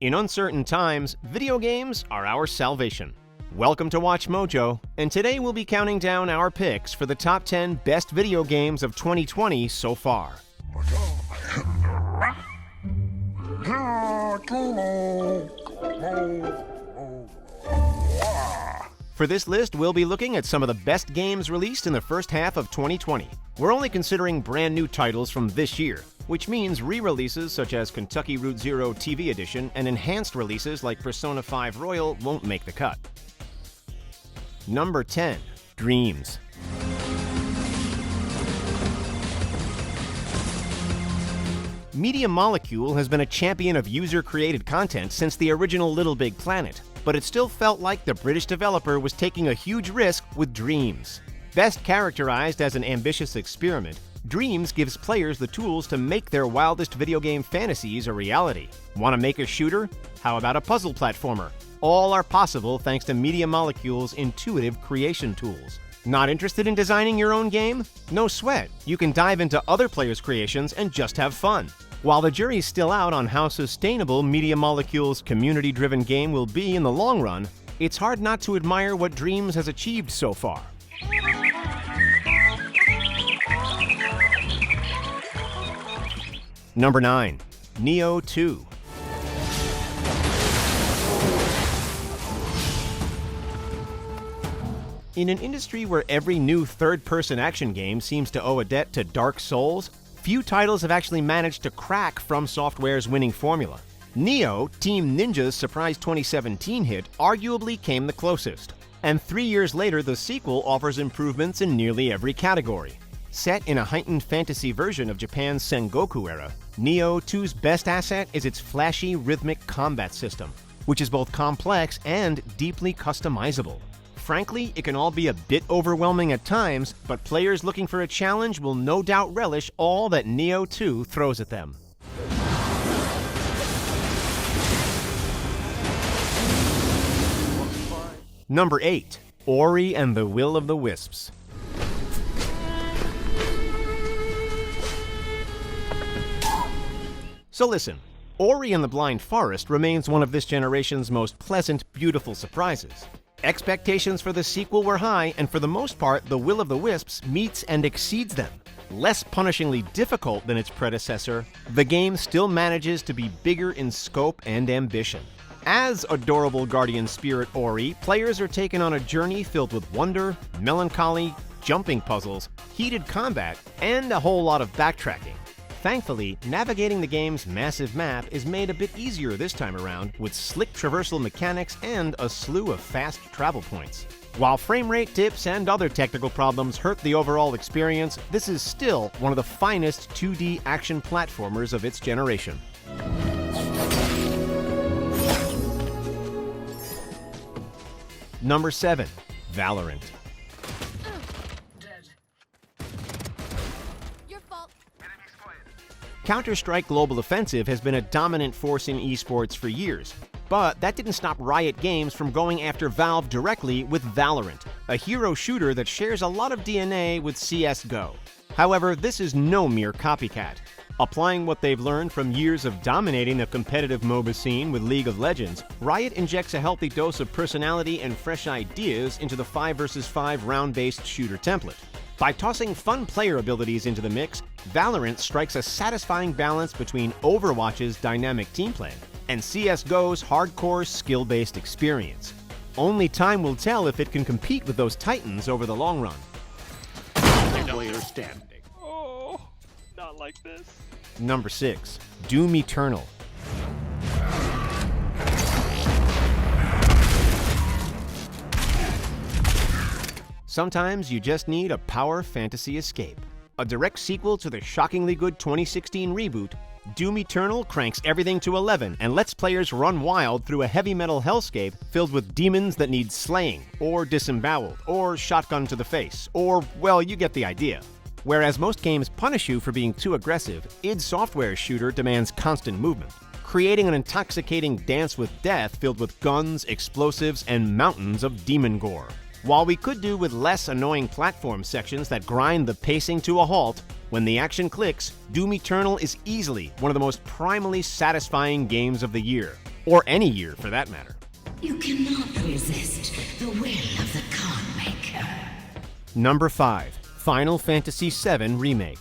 In uncertain times, video games are our salvation. Welcome to Watch Mojo, and today we'll be counting down our picks for the top 10 best video games of 2020 so far. For this list, we'll be looking at some of the best games released in the first half of 2020. We're only considering brand new titles from this year, which means re-releases such as Kentucky Route Zero TV Edition and enhanced releases like Persona 5 Royal won't make the cut. Number 10. Dreams. Media Molecule has been a champion of user-created content since the original Little Big Planet, but it still felt like the British developer was taking a huge risk with Dreams. Best characterized as an ambitious experiment, Dreams gives players the tools to make their wildest video game fantasies a reality. Want to make a shooter? How about a puzzle platformer? All are possible thanks to Media Molecule's intuitive creation tools. Not interested in designing your own game? No sweat. You can dive into other players' creations and just have fun. While the jury's still out on how sustainable Media Molecule's community-driven game will be in the long run, it's hard not to admire what Dreams has achieved so far. Number 9. Nioh 2. In an industry where every new third-person action game seems to owe a debt to Dark Souls, few titles have actually managed to crack From Software's winning formula. Nioh, Team Ninja's surprise 2017 hit, arguably came the closest. And 3 years later, the sequel offers improvements in nearly every category. Set in a heightened fantasy version of Japan's Sengoku era, Nioh 2's best asset is its flashy, rhythmic combat system, which is both complex and deeply customizable. Frankly, it can all be a bit overwhelming at times, but players looking for a challenge will no doubt relish all that Nioh 2 throws at them. Number 8. Ori and the Will of the Wisps. So listen, Ori and the Blind Forest remains one of this generation's most pleasant, beautiful surprises. Expectations for the sequel were high, and for the most part, The Will of the Wisps meets and exceeds them. Less punishingly difficult than its predecessor, the game still manages to be bigger in scope and ambition. As adorable guardian spirit Ori, players are taken on a journey filled with wonder, melancholy, jumping puzzles, heated combat, and a whole lot of backtracking. Thankfully, navigating the game's massive map is made a bit easier this time around with slick traversal mechanics and a slew of fast travel points. While frame rate dips and other technical problems hurt the overall experience, this is still one of the finest 2D action platformers of its generation. Number 7. Valorant. Counter-Strike Global Offensive has been a dominant force in esports for years, but that didn't stop Riot Games from going after Valve directly with Valorant, a hero shooter that shares a lot of DNA with CS:GO. However, this is no mere copycat. Applying what they've learned from years of dominating the competitive MOBA scene with League of Legends, Riot injects a healthy dose of personality and fresh ideas into the 5 vs 5 round-based shooter template. By tossing fun player abilities into the mix, Valorant strikes a satisfying balance between Overwatch's dynamic team play and CS:GO's hardcore skill-based experience. Only time will tell if it can compete with those titans over the long run. Player standing. Oh, not like this. Number 6. Doom Eternal. Sometimes you just need a power fantasy escape. A direct sequel to the shockingly good 2016 reboot, Doom Eternal cranks everything to 11 and lets players run wild through a heavy metal hellscape filled with demons that need slaying, or disemboweled, or shotgun to the face, or, well, you get the idea. Whereas most games punish you for being too aggressive, id Software's shooter demands constant movement, creating an intoxicating dance with death filled with guns, explosives, and mountains of demon gore. While we could do with less annoying platform sections that grind the pacing to a halt, when the action clicks, Doom Eternal is easily one of the most primally satisfying games of the year. Or any year, for that matter. You cannot resist the will of the card maker. Number 5. Final Fantasy VII Remake.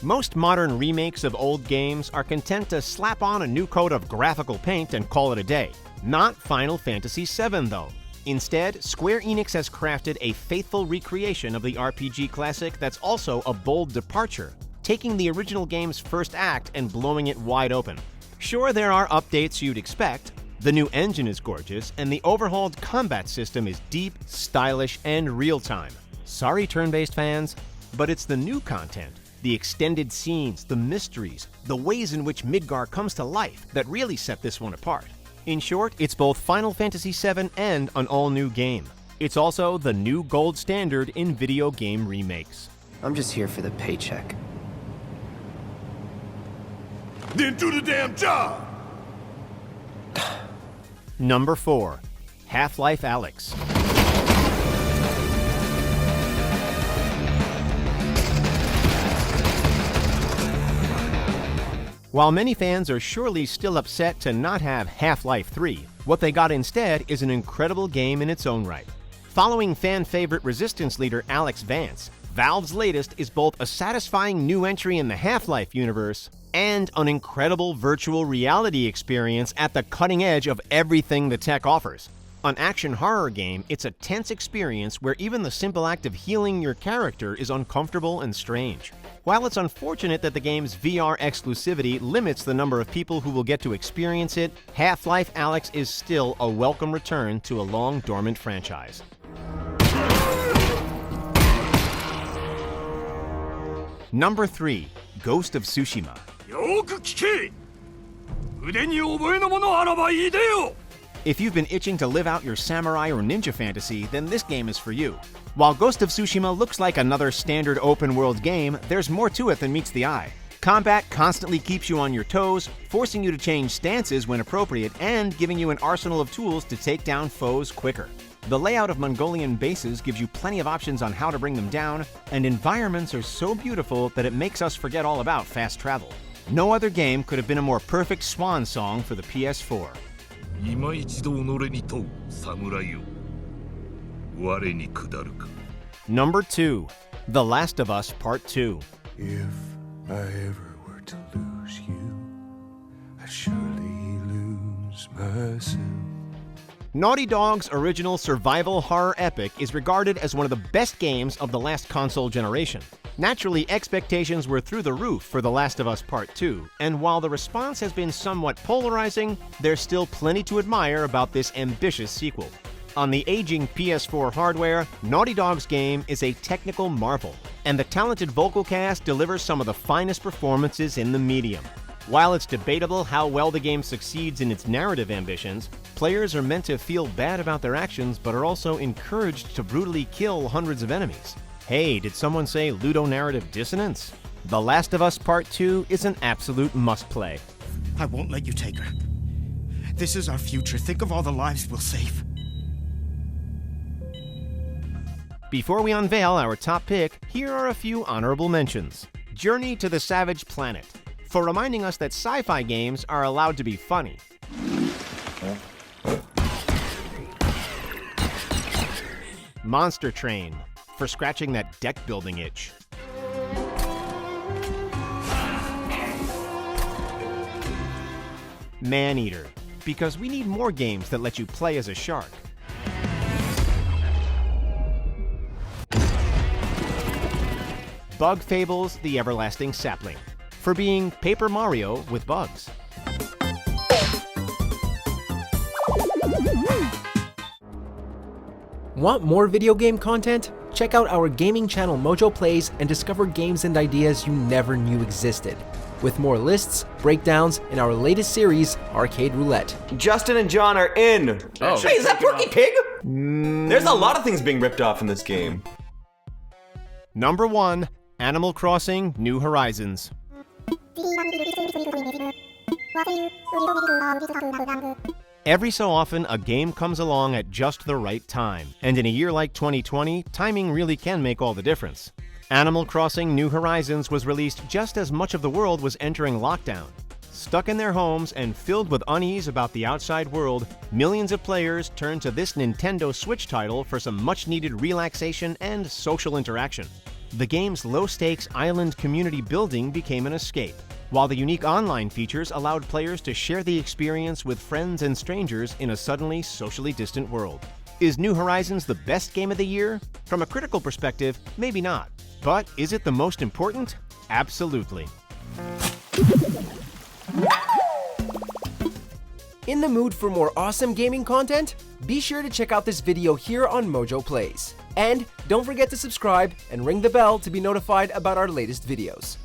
Most modern remakes of old games are content to slap on a new coat of graphical paint and call it a day. Not Final Fantasy VII, though. Instead, Square Enix has crafted a faithful recreation of the RPG classic that's also a bold departure, taking the original game's first act and blowing it wide open. Sure, there are updates you'd expect. The new engine is gorgeous, and the overhauled combat system is deep, stylish, and real-time. Sorry, turn-based fans, but it's the new content, the extended scenes, the mysteries, the ways in which Midgar comes to life that really set this one apart. In short, it's both Final Fantasy VII and an all-new game. It's also the new gold standard in video game remakes. I'm just here for the paycheck. Then do the damn job! Number 4. Half-Life Alyx. While many fans are surely still upset to not have Half-Life 3, what they got instead is an incredible game in its own right. Following fan-favorite Resistance leader Alyx Vance, Valve's latest is both a satisfying new entry in the Half-Life universe and an incredible virtual reality experience at the cutting edge of everything the tech offers. An action horror game, it's a tense experience where even the simple act of healing your character is uncomfortable and strange. While it's unfortunate that the game's VR exclusivity limits the number of people who will get to experience it, Half-Life Alyx is still a welcome return to a long-dormant franchise. Number 3. Ghost of Tsushima. よく聞け! 腕に覚えのものあらばいいでよ! If you've been itching to live out your samurai or ninja fantasy, then this game is for you. While Ghost of Tsushima looks like another standard open-world game, there's more to it than meets the eye. Combat constantly keeps you on your toes, forcing you to change stances when appropriate, and giving you an arsenal of tools to take down foes quicker. The layout of Mongolian bases gives you plenty of options on how to bring them down, and environments are so beautiful that it makes us forget all about fast travel. No other game could have been a more perfect swan song for the PS4. 今一度己に問う侍よ我に下るか Number 2. The Last of Us Part 2. If I ever were to lose you, I'd surely lose myself. Naughty Dog's original survival horror epic is regarded as one of the best games of the last console generation. Naturally, expectations were through the roof for The Last of Us Part 2, and while the response has been somewhat polarizing, there's still plenty to admire about this ambitious sequel. On the aging PS4 hardware, Naughty Dog's game is a technical marvel, and the talented vocal cast delivers some of the finest performances in the medium. While it's debatable how well the game succeeds in its narrative ambitions, players are meant to feel bad about their actions but are also encouraged to brutally kill hundreds of enemies. Hey, did someone say ludonarrative dissonance? The Last of Us Part 2 is an absolute must-play. I won't let you take her. This is our future. Think of all the lives we'll save. Before we unveil our top pick, here are a few honorable mentions. Journey to the Savage Planet, for reminding us that sci-fi games are allowed to be funny. Monster Train, for scratching that deck-building itch. Maneater, because we need more games that let you play as a shark. Bug Fables: The Everlasting Sapling, for being Paper Mario with bugs. Want more video game content? Check out our gaming channel Mojo Plays and discover games and ideas you never knew existed. With more lists, breakdowns, and our latest series, Arcade Roulette. Justin and John are in! Oh. Hey, is that Porky Pig? There's a lot of things being ripped off in this game. Number 1, Animal Crossing: New Horizons. Every so often, a game comes along at just the right time, and in a year like 2020, timing really can make all the difference. Animal Crossing New Horizons was released just as much of the world was entering lockdown. Stuck in their homes and filled with unease about the outside world, millions of players turned to this Nintendo Switch title for some much-needed relaxation and social interaction. The game's low-stakes island community building became an escape, while the unique online features allowed players to share the experience with friends and strangers in a suddenly socially distant world. Is New Horizons the best game of the year? From a critical perspective, maybe not. But is it the most important? Absolutely. In the mood for more awesome gaming content? Be sure to check out this video here on Mojo Plays. And don't forget to subscribe and ring the bell to be notified about our latest videos.